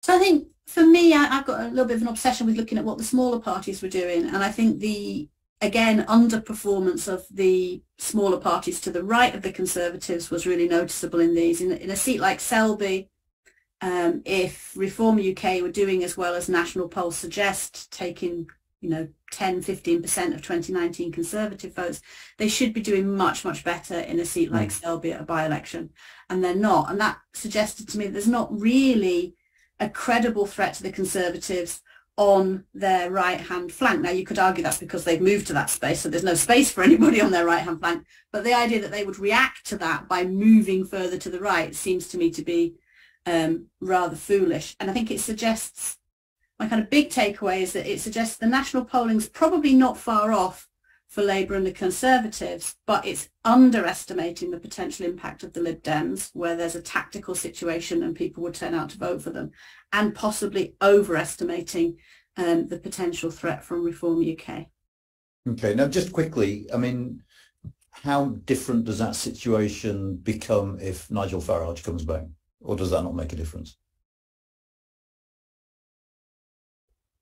So I think for me, I've got a little bit of an obsession with looking at what the smaller parties were doing, and I think the again underperformance of the smaller parties to the right of the Conservatives was really noticeable in these. In a seat like Selby, if Reform UK were doing as well as national polls suggest, taking 10-15% of 2019 Conservative votes, they should be doing much, much better in a seat like Selby at a by-election, and they're not. And that suggested to me that there's not really a credible threat to the Conservatives on their right-hand flank. Now, you could argue that's because they've moved to that space, so there's no space for anybody on their right-hand flank. But the idea that they would react to that by moving further to the right seems to me to be rather foolish. And I think it suggests, my kind of big takeaway is that it suggests the national polling's probably not far off for Labour and the Conservatives, but it's underestimating the potential impact of the Lib Dems, where there's a tactical situation and people would turn out to vote for them, and possibly overestimating the potential threat from Reform UK. Okay, now just quickly, I mean, how different does that situation become if Nigel Farage comes back, or does that not make a difference?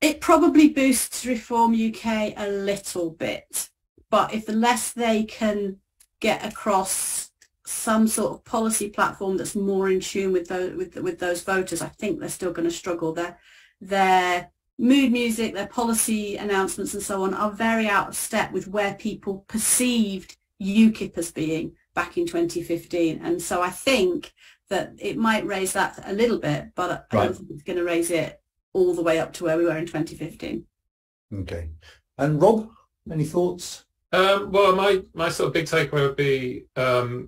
It probably boosts Reform UK a little bit, but if the less they can get across some sort of policy platform that's more in tune with those voters, I think they're still going to struggle. Their mood music, their policy announcements and so on are very out of step with where people perceived UKIP as being back in 2015. And so I think that it might raise that a little bit, but I don't think it's going to raise it all the way up to where we were in 2015. Okay. And Rob, any thoughts? Well, my sort of big takeaway would be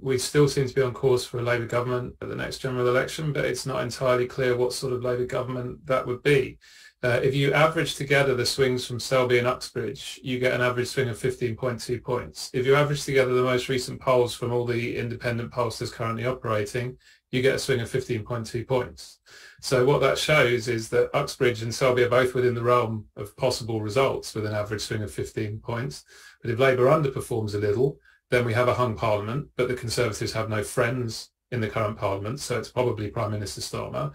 we still seem to be on course for a Labour government at the next general election, but it's not entirely clear what sort of Labour government that would be. If you average together the swings from Selby and Uxbridge, you get an average swing of 15.2 points. If you average together the most recent polls from all the independent pollsters currently operating, you get a swing of 15.2 points. So what that shows is that Uxbridge and Selby are both within the realm of possible results with an average swing of 15 points. But if Labour underperforms a little, then we have a hung parliament, but the Conservatives have no friends in the current parliament, so it's probably Prime Minister Starmer.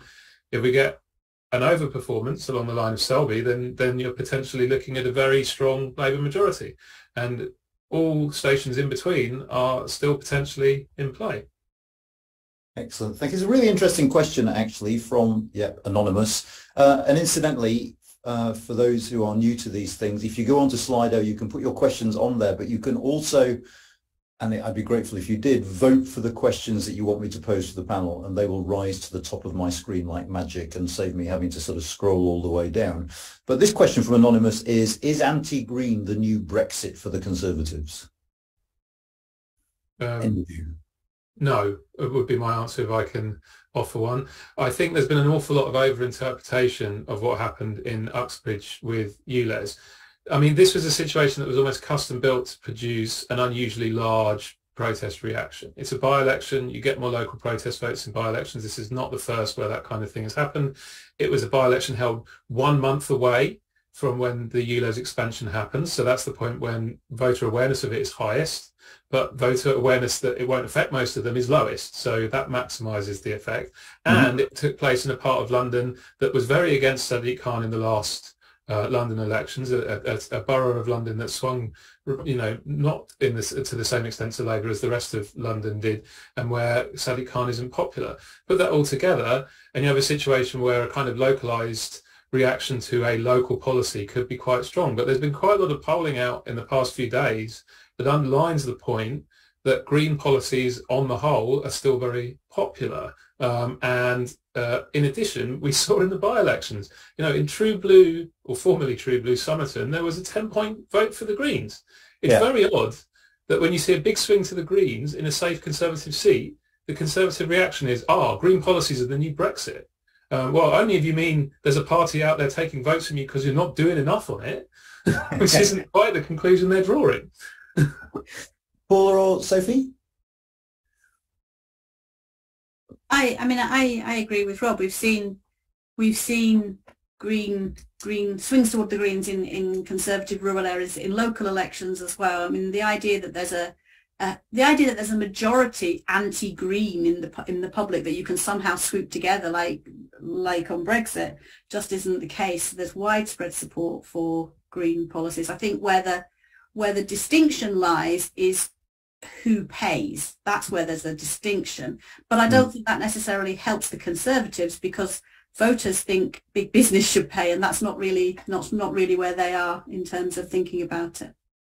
If we get an overperformance along the line of Selby, then you're potentially looking at a very strong Labour majority. And all stations in between are still potentially in play. Excellent. Thank you. It's a really interesting question, actually, from Anonymous. And incidentally, for those who are new to these things, if you go onto Slido, you can put your questions on there, but you can also, and I'd be grateful if you did, vote for the questions that you want me to pose to the panel, and they will rise to the top of my screen like magic and save me having to sort of scroll all the way down. But this question from Anonymous is anti-green the new Brexit for the Conservatives? End view. No, it would be my answer if I can offer one. I think there's been an awful lot of over-interpretation of what happened in Uxbridge with ULEZ. I mean, this was a situation that was almost custom-built to produce an unusually large protest reaction. It's a by-election. You get more local protest votes in by-elections. This is not the first where that kind of thing has happened. It was a by-election held 1 month away from when the ULEZ expansion happens. So that's the point when voter awareness of it is highest, but voter awareness that it won't affect most of them is lowest. So that maximises the effect. And it took place in a part of London that was very against Sadiq Khan in the last London elections, a borough of London that swung, not in this, to the same extent to Labour as the rest of London did, and where Sadiq Khan isn't popular. Put that all together, and you have a situation where a kind of localised reaction to a local policy could be quite strong. But there's been quite a lot of polling out in the past few days that underlines the point that green policies on the whole are still very popular. And in addition, we saw in the by-elections, in True Blue, or formerly True Blue Somerton, there was a 10-point vote for the Greens. It's very odd that when you see a big swing to the Greens in a safe Conservative seat, the Conservative reaction is, green policies are the new Brexit. Well, only if you mean there's a party out there taking votes from you because you're not doing enough on it, which isn't quite the conclusion they're drawing. Paula or Sophie? I agree with Rob. We've seen green swings toward the Greens in Conservative rural areas in local elections as well. I mean, the idea that there's a majority anti-green in the public that you can somehow swoop together like like on Brexit, just isn't the case. There's widespread support for green policies. I think where the distinction lies is who pays. That's where there's a distinction. But I don't think that necessarily helps the Conservatives, because voters think big business should pay, and that's not really where they are in terms of thinking about it.